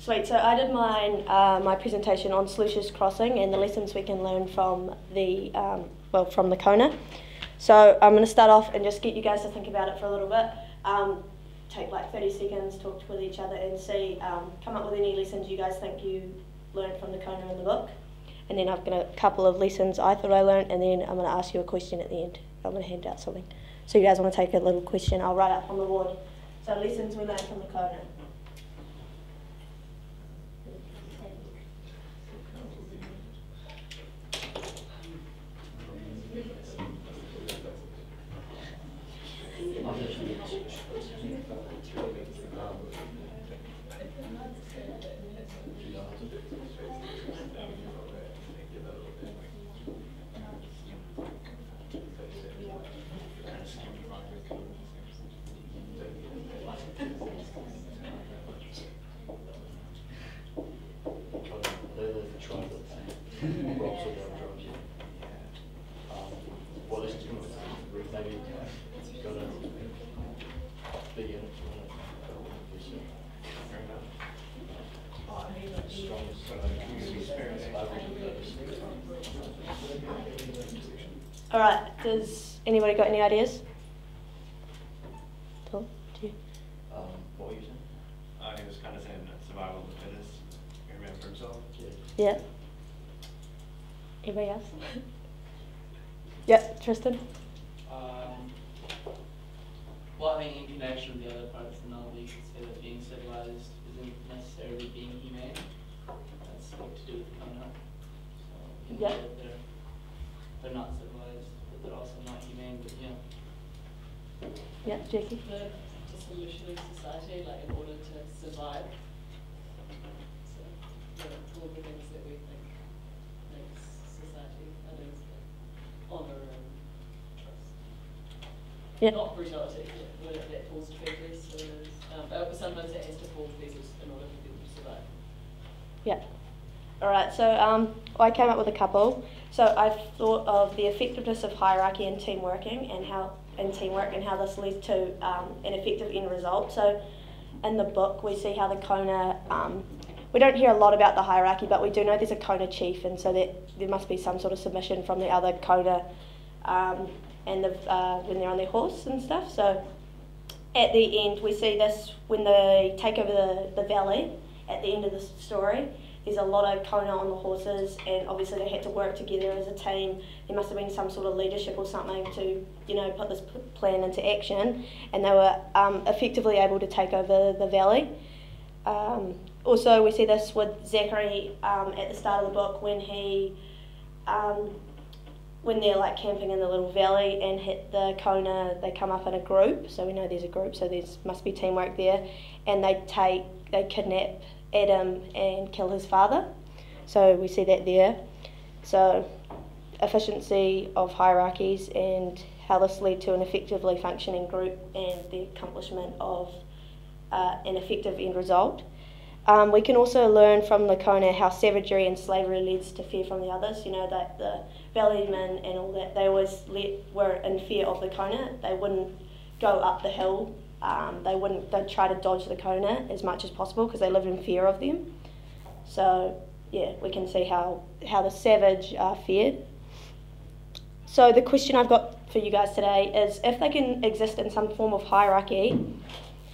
Sweet. So I did my presentation on Sloosha's crossing and the lessons we can learn from the from the Kona. So I'm going to start off and just get you guys to think about it for a little bit. Take like 30 seconds, talk with each other, and see come up with any lessons you guys think you learned from the Kona in the book. And then I've got a couple of lessons I thought I learned, and then I'm going to ask you a question at the end. I'm going to hand out something. So you guys want to take a little question? I'll write up on the board. So lessons we learned from the Kona. Alright, does anybody got any ideas? Tom, do you? What were you saying? He was kind of saying that survival of the fittest, every man for himself. Yeah. Anybody else? Yeah, Tristan? Well, I mean, in connection with the other parts of the novel, you could say that being civilized isn't necessarily being humane. That's what to do with the Kona. So, you know, yeah. They're not civilized, but they're also not humane, but yeah. Yeah, Jackie? The dissolution of society, like in order to survive. So, all the things that we think makes society, and things like honour and trust. Yeah. Not brutality, when it falls to pieces, so but sometimes it has to fall to pieces in order for people to survive. Yeah. Alright, so I came up with a couple. So I thought of the effectiveness of hierarchy and teamwork and how this leads to an effective end result. So in the book we see how the Kona, we don't hear a lot about the hierarchy, but we do know there's a Kona chief, and so that there must be some sort of submission from the other Kona when they're on their horse and stuff. So at the end we see this when they take over the valley at the end of the story. There's a lot of Kona on the horses, and obviously they had to work together as a team. There must have been some sort of leadership or something to, put this plan into action, and they were effectively able to take over the valley. Also, we see this with Zachary at the start of the book when when they're like camping in the little valley and hit the Kona. They come up in a group, so we know there's a group, so there must be teamwork there, and they kidnap Adam and kill his father. So we see that there. So efficiency of hierarchies and how this led to an effectively functioning group and the accomplishment of an effective end result. We can also learn from the Kona how savagery and slavery leads to fear from the others. That the valleymen and all that, they always were in fear of the Kona. They wouldn't go up the hill. They'd try to dodge the Kona as much as possible because they lived in fear of them. So yeah, we can see how the savage are feared. So the question I've got for you guys today is, if they can exist in some form of hierarchy,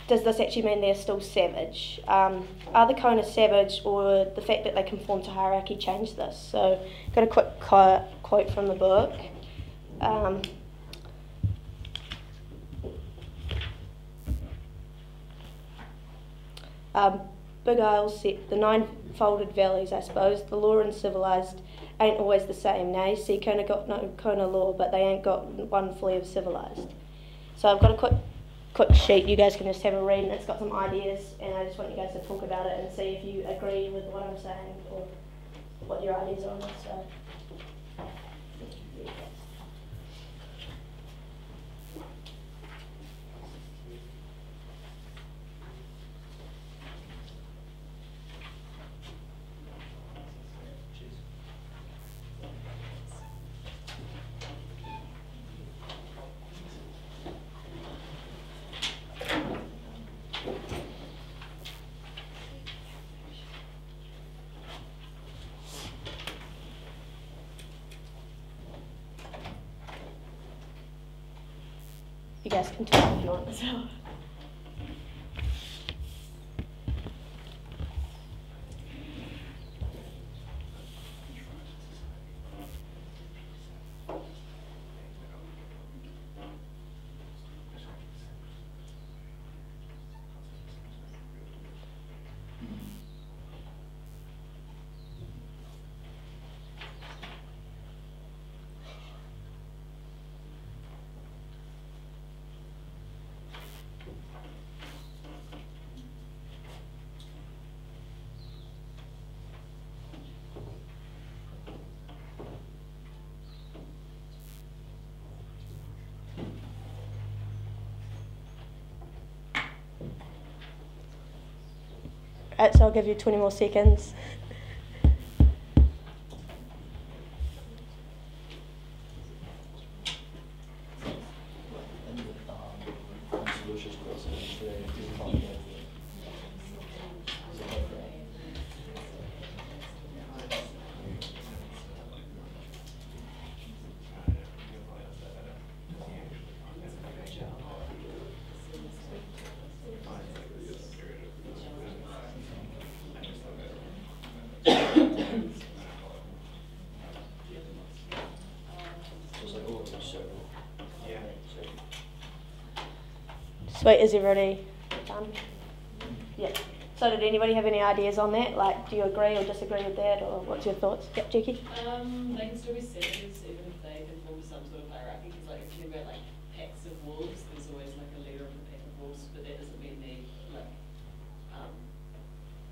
does this actually mean they're still savage? Are the Kona savage, or the fact that they conform to hierarchy change this? So I've got a quick quote from the book. Big Isles set the nine-folded valleys, I suppose. The law and civilised ain't always the same, nay. See, Kona got no Kona law, but they ain't got one flea of civilised. So I've got a quick sheet. You guys can just have a read, and it's got some ideas, and I just want you guys to talk about it and see if you agree with what I'm saying or what your ideas are on it. So. You guys can talk if you want as well. Right, so I'll give you 20 more seconds. Sweet, is everybody done? Yeah. So did anybody have any ideas on that? Like, do you agree or disagree with that, or what's your thoughts? Yep, Jackie? They can still be savages even if they conform to some sort of hierarchy, because like if you think about like packs of wolves, there's always like a leader of the pack of wolves, but that doesn't mean they're like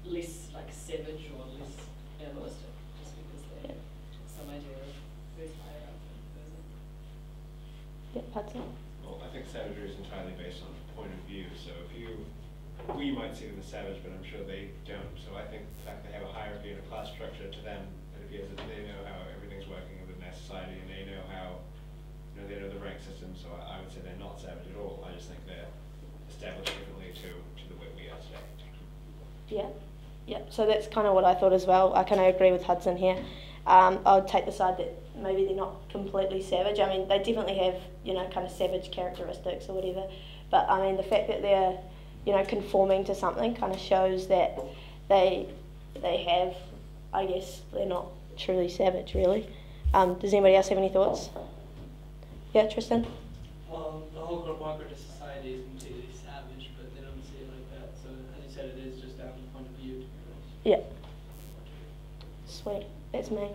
less like savage or less animalistic, just because they have some idea of who's higher up than who isn't. Yep, Hudson? Well, I think savagery is entirely based on point of view. So if we might see them as savage, but I'm sure they don't. So I think the fact they have a hierarchy and a class structure to them, it appears that they know how everything's working within their society, and they know how, they know the rank system. So I would say they're not savage at all. I just think they're established differently to the way we are today. Yeah. Yep, so that's kind of what I thought as well. I kind of agree with Hudson here. I would take the side that maybe they're not completely savage. I mean, they definitely have, kind of savage characteristics or whatever. But I mean, the fact that they're, conforming to something kind of shows that they have, I guess, they're not truly savage, really. Does anybody else have any thoughts? Yeah, Tristan? Well, the whole cooperative society is completely savage, but they don't see it like that. So, as you said, it is just down to point of view. Yeah. Sweet. That's me.